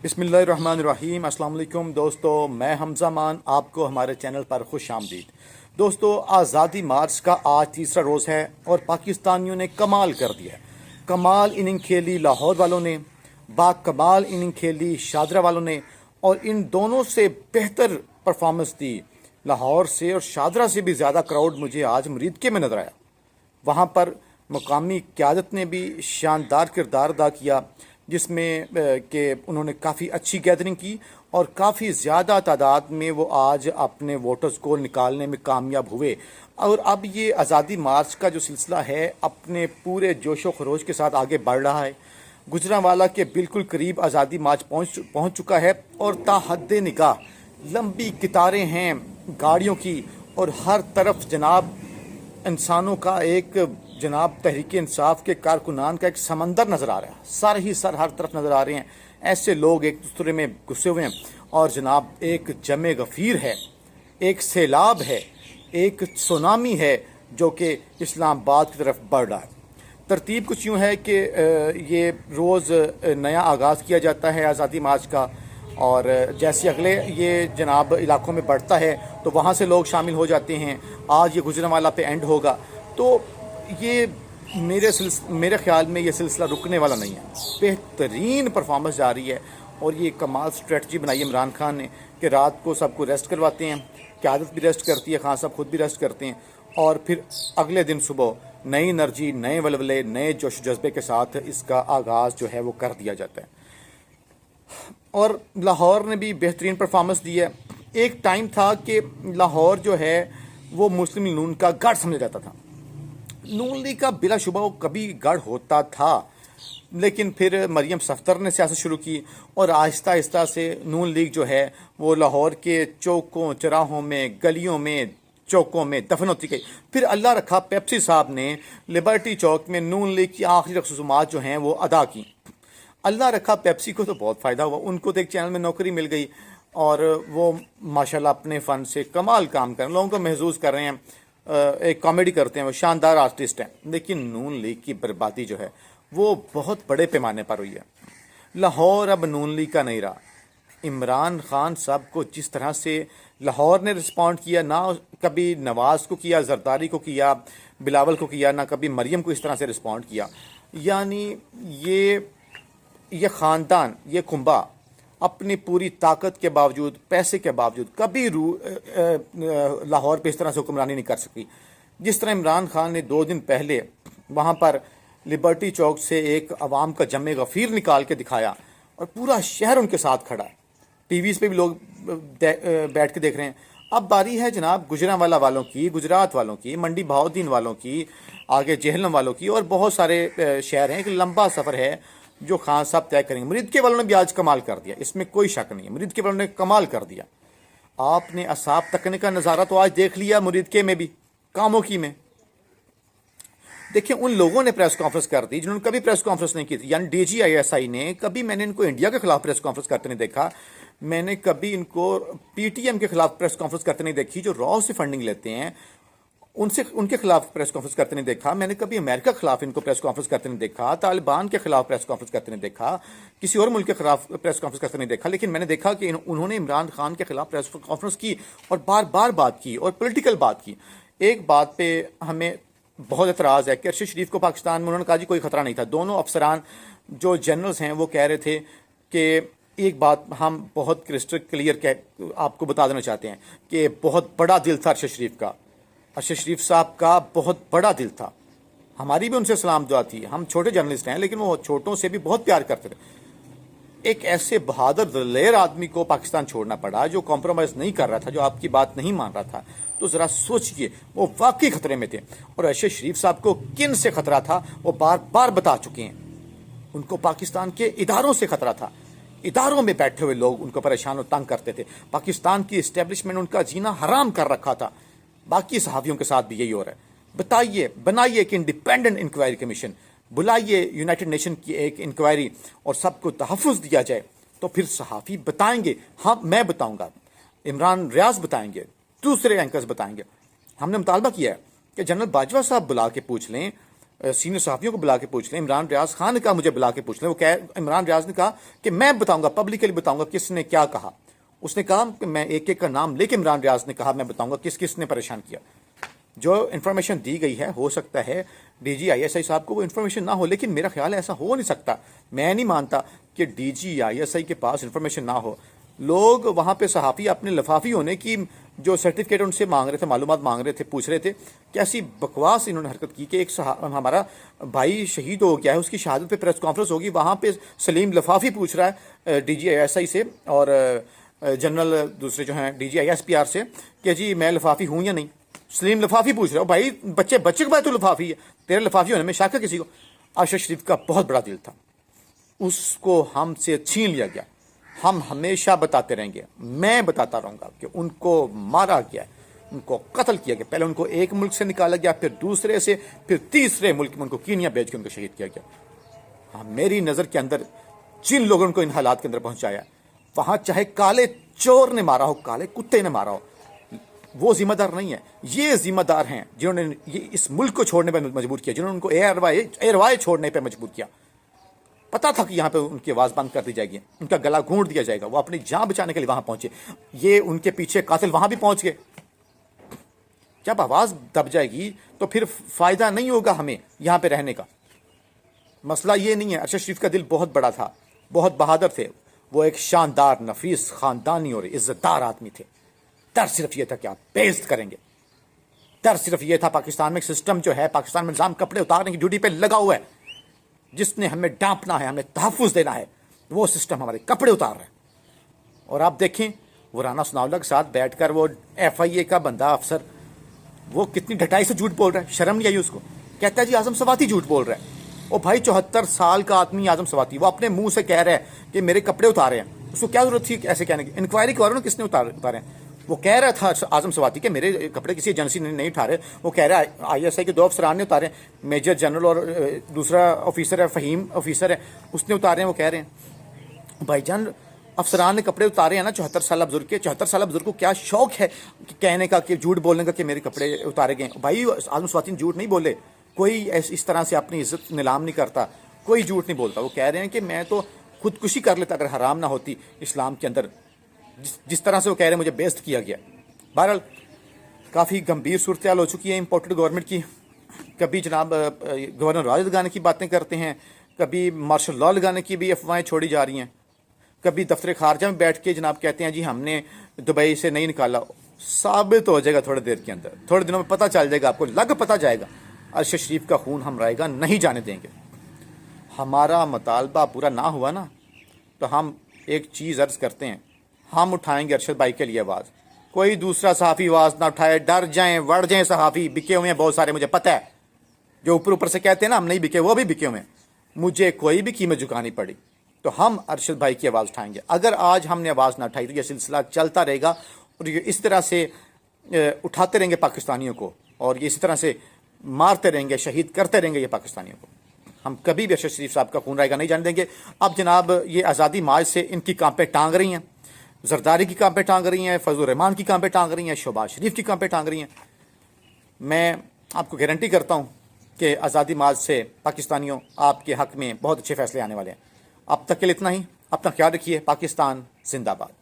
بسم اللہ الرحمن الرحیم۔ السلام علیکم دوستو، میں حمزہ مان آپ کو ہمارے چینل پر خوش آمدید۔ دوستو، آزادی مارچ کا آج تیسرا روز ہے اور پاکستانیوں نے کمال کر دیا۔ کمال اننگ کھیلی لاہور والوں نے، با کمال اننگ کھیلی شاہدرہ والوں نے، اور ان دونوں سے بہتر پرفارمنس دی لاہور سے، اور شاہدرہ سے بھی زیادہ کراؤڈ مجھے آج مریدکے میں نظر آیا۔ وہاں پر مقامی قیادت نے بھی شاندار کردار ادا کیا، جس میں کہ انہوں نے کافی اچھی گیدرنگ کی اور کافی زیادہ تعداد میں وہ آج اپنے ووٹرز کو نکالنے میں کامیاب ہوئے۔ اور اب یہ آزادی مارچ کا جو سلسلہ ہے اپنے پورے جوش و خروش کے ساتھ آگے بڑھ رہا ہے۔ گجرانوالہ کے بالکل قریب آزادی مارچ پہنچ چکا ہے اور تا حد نگاہ لمبی قطاریں ہیں گاڑیوں کی، اور ہر طرف جناب انسانوں کا ایک تحریک انصاف کے کارکنان کا ایک سمندر نظر آ رہا ہے۔ سر ہی سر ہر طرف نظر آ رہے ہیں، ایسے لوگ ایک دوسرے میں گھسے ہوئے ہیں، اور جناب ایک جمع غفیر ہے، ایک سیلاب ہے، ایک سونامی ہے جو کہ اسلام آباد کی طرف بڑھ رہا ہے۔ ترتیب کچھ یوں ہے کہ یہ روز نیا آغاز کیا جاتا ہے آزادی مارچ کا، اور جیسے اگلے یہ جناب علاقوں میں بڑھتا ہے تو وہاں سے لوگ شامل ہو جاتے ہیں۔ آج یہ گجرانوالہ پہ اینڈ ہوگا، تو یہ میرے خیال میں یہ سلسلہ رکنے والا نہیں ہے۔ بہترین پرفارمنس جاری ہے، اور یہ کمال اسٹریٹجی بنائی عمران خان نے کہ رات کو سب کو ریسٹ کرواتے ہیں، قیادت بھی ریسٹ کرتی ہے، خان صاحب خود بھی ریسٹ کرتے ہیں، اور پھر اگلے دن صبح نئی انرجی، نئے ولولے، نئے جوش و جذبے کے ساتھ اس کا آغاز جو ہے وہ کر دیا جاتا ہے۔ اور لاہور نے بھی بہترین پرفارمنس دی ہے۔ ایک ٹائم تھا کہ لاہور جو ہے وہ مسلم نون کا گڑھ سمجھا جاتا تھا۔ نون لیگ کا بلا شبہ وہ کبھی گڑھ ہوتا تھا، لیکن پھر مریم صفدر نے سیاست شروع کی، اور آہستہ آہستہ سے نون لیگ جو ہے وہ لاہور کے چوکوں چراہوں میں، گلیوں میں، چوکوں میں دفن ہوتی گئی۔ پھر اللہ رکھا پیپسی صاحب نے لبرٹی چوک میں نون لیگ کی آخری رسومات جو ہیں وہ ادا کی۔ اللہ رکھا پیپسی کو تو بہت فائدہ ہوا، ان کو تو ایک چینل میں نوکری مل گئی، اور وہ ماشاءاللہ اپنے فن سے کمال کام کر رہے ہیں، لوگوں کو محظوظ کر رہے ہیں، ایک کامیڈی کرتے ہیں، وہ شاندار آرٹسٹ ہیں۔ لیکن نون لیگ کی بربادی جو ہے وہ بہت بڑے پیمانے پر ہوئی ہے۔ لاہور اب نون لیگ کا نہیں رہا۔ عمران خان صاحب کو جس طرح سے لاہور نے رسپونڈ کیا، نہ کبھی نواز کو کیا، زرداری کو کیا، بلاول کو کیا، نہ کبھی مریم کو اس طرح سے رسپونڈ کیا، یعنی یہ خاندان، یہ کنبہ اپنی پوری طاقت کے باوجود، پیسے کے باوجود کبھی لاہور پہ اس طرح سے حکمرانی نہیں کر سکی۔ جس طرح عمران خان نے 2 دن پہلے وہاں پر لبرٹی چوک سے ایک عوام کا جمع غفیر نکال کے دکھایا، اور پورا شہر ان کے ساتھ کھڑا ہے، ٹی ویز پہ بھی لوگ بیٹھ کے دیکھ رہے ہیں۔ اب باری ہے جناب گجرانوالہ والوں کی، گجرات والوں کی، منڈی بہاؤدین والوں کی، آگے جہلم والوں کی، اور بہت سارے شہر ہیں۔ ایک لمبا سفر ہے جو خان صاحب طے کریں گے۔ مریدکے والوں نے بھی آج کمال کر دیا، اس میں کوئی شک نہیں ہے، مریدکے والوں نے کمال کر دیا۔ آپ نے اصحاب تکنے کا نظارہ تو آج دیکھ لیا مریدکے میں بھی، کاموں کی میں دیکھیں ان لوگوں نے پریس کانفرنس کر دی جنہوں نے کبھی پریس کانفرنس نہیں کی تھی، یعنی D G I S I نے کبھی، میں نے ان کو انڈیا کے خلاف پریس کانفرنس کرتے نہیں دیکھا، میں نے کبھی ان کو پی ٹی ایم کے خلاف پریس کانفرنس کرتے نہیں دیکھی جو راؤ سے فنڈنگ لیتے ہیں، ان کے خلاف پریس کانفرنس کرتے نہیں دیکھا، میں نے کبھی امریکہ کے خلاف ان کو پریس کانفرنس کرتے نہیں دیکھا، طالبان کے خلاف پریس کانفرنس کرتے نہیں دیکھا، کسی اور ملک کے خلاف پریس کانفرنس کرتے نہیں دیکھا، لیکن میں نے دیکھا کہ انہوں نے عمران خان کے خلاف پریس کانفرنس کی اور بار بار بات کی، اور پولیٹیکل بات کی۔ ایک بات پہ ہمیں بہت اعتراض ہے کہ ارشد شریف کو پاکستان میں انہوں نے کہا جی کوئی خطرہ نہیں تھا۔ دونوں افسران جو جنرلز ہیں وہ کہہ رہے تھے کہ ایک بات ہم بہت کرسٹل کلیئر آپ کو بتا دینا چاہتے ہیں کہ بہت بڑا دل تھا ارشد شریف کا، ارشد شریف صاحب کا بہت بڑا دل تھا، ہماری بھی ان سے سلام دعا تھی، ہم چھوٹے جرنلسٹ ہیں لیکن وہ چھوٹوں سے بھی بہت پیار کرتے تھے۔ ایک ایسے بہادر دلیر آدمی کو پاکستان چھوڑنا پڑا جو کمپرومائز نہیں کر رہا تھا، جو آپ کی بات نہیں مان رہا تھا، تو ذرا سوچئے وہ واقعی خطرے میں تھے۔ اور ارشد شریف صاحب کو کن سے خطرہ تھا وہ بار بار بتا چکے ہیں، ان کو پاکستان کے اداروں سے خطرہ تھا، اداروں میں بیٹھے ہوئے لوگ ان کو پریشان و تنگ کرتے تھے، پاکستان کی اسٹیبلشمنٹ ان کا جینا حرام کر رکھا تھا۔ باقی صحافیوں کے ساتھ بھی یہی ہو رہا ہے۔ بتائیے، بنائیے ایک انڈیپینڈنٹ انکوائری کمیشن، بلائیے یونائٹڈ نیشن کی ایک انکوائری، اور سب کو تحفظ دیا جائے، تو پھر صحافی بتائیں گے، ہاں میں بتاؤں گا، عمران ریاض بتائیں گے، دوسرے اینکرز بتائیں گے۔ ہم نے مطالبہ کیا ہے کہ جنرل باجوہ صاحب بلا کے پوچھ لیں سینئر صحافیوں کو بلا کے پوچھ لیں. عمران ریاض خان نے کہا مجھے بلا کے پوچھ لیں. عمران ریاض نے کہا کہ میں بتاؤں گا، پبلکلی بتاؤں گا کس نے کیا کہا. اس نے کہا کہ میں ایک ایک کا نام لے کے عمران ریاض نے کہا میں بتاؤں گا کس کس نے پریشان کیا. جو انفارمیشن دی گئی ہے، ہو سکتا ہے D G I S I صاحب کو وہ انفارمیشن نہ ہو، لیکن میرا خیال ہے ایسا ہو نہیں سکتا. میں نہیں مانتا کہ D G I S I کے پاس انفارمیشن نہ ہو. لوگ وہاں پہ صحافی اپنے لفافی ہونے کی جو سرٹیفکیٹ ان سے مانگ رہے تھے، معلومات مانگ رہے تھے، پوچھ رہے تھے، کیسی بکواس انہوں نے حرکت کی کہ ایک ہمارا بھائی شہید ہو گیا ہے، اس کی شہادت پہ پریس کانفرنس ہوگی، وہاں پہ سلیم لفافی پوچھ رہا ہے D G I S I سے اور جنرل دوسرے جو ہیں D G I S P R سے کہ جی میں لفافی ہوں یا نہیں. سلیم لفافی پوچھ رہا ہو. بھائی بچے کے بعد تو لفافی ہے، تیرے لفافی ہونے میں شک ہے کسی کو؟ ارشد شریف کا بہت بڑا دل تھا، اس کو ہم سے چھین لیا گیا. ہم ہمیشہ بتاتے رہیں گے، میں بتاتا رہوں گا کہ ان کو مارا گیا، ان کو قتل کیا گیا. پہلے ان کو ایک ملک سے نکالا گیا، پھر دوسرے سے، پھر تیسرے ملک میں ان کو کینیا بھیج کے ان کو شہید کیا گیا. ہاں، میری نظر کے اندر جن لوگوں نے ان ان حالات کے اندر پہنچایا، وہاں چاہے کالے چور نے مارا ہو، کالے کتے نے مارا ہو، وہ ذمہ دار نہیں ہے. یہ ذمہ دار ہیں جنہوں نے یہ اس ملک کو چھوڑنے پہ مجبور کیا، جنہوں نے ان کو ایئر وائے چھوڑنے پہ مجبور کیا. پتا تھا کہ یہاں پہ ان کی آواز بند کر دی جائے گی، ان کا گلا گھونٹ دیا جائے گا. وہ اپنی جان بچانے کے لیے وہاں پہنچے. یہ ان کے پیچھے قاتل وہاں بھی پہنچ گئے. جب آواز دب جائے گی تو پھر فائدہ نہیں ہوگا ہمیں یہاں پہ رہنے کا. مسئلہ یہ نہیں ہے. ارشد شریف کا دل بہت بڑا تھا، بہت بہادر تھے. وہ ایک شاندار، نفیس، خاندانی اور عزت دار آدمی تھے. ڈر صرف یہ تھا کہ آپ بیعزت کریں گے. ڈر صرف یہ تھا. پاکستان میں سسٹم جو ہے، پاکستان میں نظام کپڑے اتارنے کی ڈیوٹی پہ لگا ہوا ہے. جس نے ہمیں ڈانپنا ہے، ہمیں تحفظ دینا ہے، وہ سسٹم ہمارے کپڑے اتار رہا ہے. اور آپ دیکھیں وہ رانا ثناءاللہ کے ساتھ بیٹھ کر وہ ایف آئی اے کا بندہ افسر، وہ کتنی ڈٹائی سے جھوٹ بول رہا ہے. شرم نہیں آئی اس کو؟ کہتا ہے جی اعظم سواتی جھوٹ بول رہا ہے. او بھائی 74 سال کا آدمی اعظم سواتی، وہ اپنے منہ سے کہہ رہا ہے کہ میرے کپڑے اتارے ہیں. اس کو کیا ضرورت تھی ایسے کہنے کی؟ انکوائری کرو نا کس نے اتارے ہیں. وہ کہہ رہا تھا اعظم سواتی کہ میرے کپڑے کسی ایجنسی نے نہیں اٹھارے. وہ کہہ رہا ہے آئی ایس آئی کے 2 افسران نے اتارے، میجر جنرل اور دوسرا آفیسر ہے، فہیم آفیسر ہے، اس نے اتارے ہیں. وہ کہہ رہے ہیں بھائی جان افسران نے کپڑے اتارے ہیں نا 74 سالہ بزرگ کے. 74 سالہ بزرگ کو کیا شوق ہے کہنے کا، کہ جھوٹ بولنے کا کہ میرے کپڑے اتارے گئے. بھائی اعظم سواتی نے جھوٹ نہیں بولے. کوئی اس طرح سے اپنی عزت نیلام نہیں کرتا، کوئی جھوٹ نہیں بولتا. وہ کہہ رہے ہیں کہ میں تو خودکشی کر لیتا اگر حرام نہ ہوتی اسلام کے اندر. جس طرح سے وہ کہہ رہے ہیں مجھے بیعزت کیا گیا. بہرحال کافی گمبھیر صورتحال ہو چکی ہے امپورٹڈ گورنمنٹ کی. کبھی جناب گورنر راج لگانے کی باتیں کرتے ہیں، کبھی مارشل لا لگانے کی بھی افواہیں چھوڑی جا رہی ہیں، کبھی دفتر خارجہ میں بیٹھ کے جناب کہتے ہیں جی ہم نے دبئی سے نہیں نکالا. ثابت ہو جائے گا تھوڑی دیر کے اندر، تھوڑے دنوں میں پتہ چل جائے گا، آپ کو پتہ جائے گا. ارشد شریف کا خون ہم رائے گا نہیں جانے دیں گے. ہمارا مطالبہ پورا نہ ہوا نا تو ہم ایک چیز عرض کرتے ہیں، ہم اٹھائیں گے ارشد بھائی کے لیے آواز. کوئی دوسرا صحافی آواز نہ اٹھائے. ڈر جائیں، وڑ جائیں. صحافی بکے ہوئے ہیں بہت سارے، مجھے پتہ ہے. جو اوپر سے کہتے ہیں نا ہم نہیں بکے، وہ بھی بکے ہوئے ہیں. مجھے کوئی بھی قیمت جھکانی پڑی تو ہم ارشد بھائی کی آواز اٹھائیں گے. اگر آج ہم نے آواز نہ اٹھائی تو یہ سلسلہ چلتا رہے گا اور یہ اس طرح سے اٹھاتے رہیں گے پاکستانیوں کو، اور یہ اسی طرح سے مارتے رہیں گے، شہید کرتے رہیں گے یہ پاکستانیوں کو. ہم کبھی بھی ارشد شریف صاحب کا خون رائے گا نہیں جانے دیں گے. اب جناب یہ آزادی مارچ سے ان کی کانپیں ٹانگ رہی ہیں، زرداری کی کانپیں ٹانگ رہی ہیں، فضل الرحمان کی کانپیں ٹانگ رہی ہیں، شہباز شریف کی کانپیں ٹانگ رہی ہیں. میں آپ کو گارنٹی کرتا ہوں کہ آزادی مارچ سے پاکستانیوں آپ کے حق میں بہت اچھے فیصلے آنے والے ہیں. اب تک کے لیے اتنا ہی. اپنا خیال رکھیے. پاکستان زندہ باد.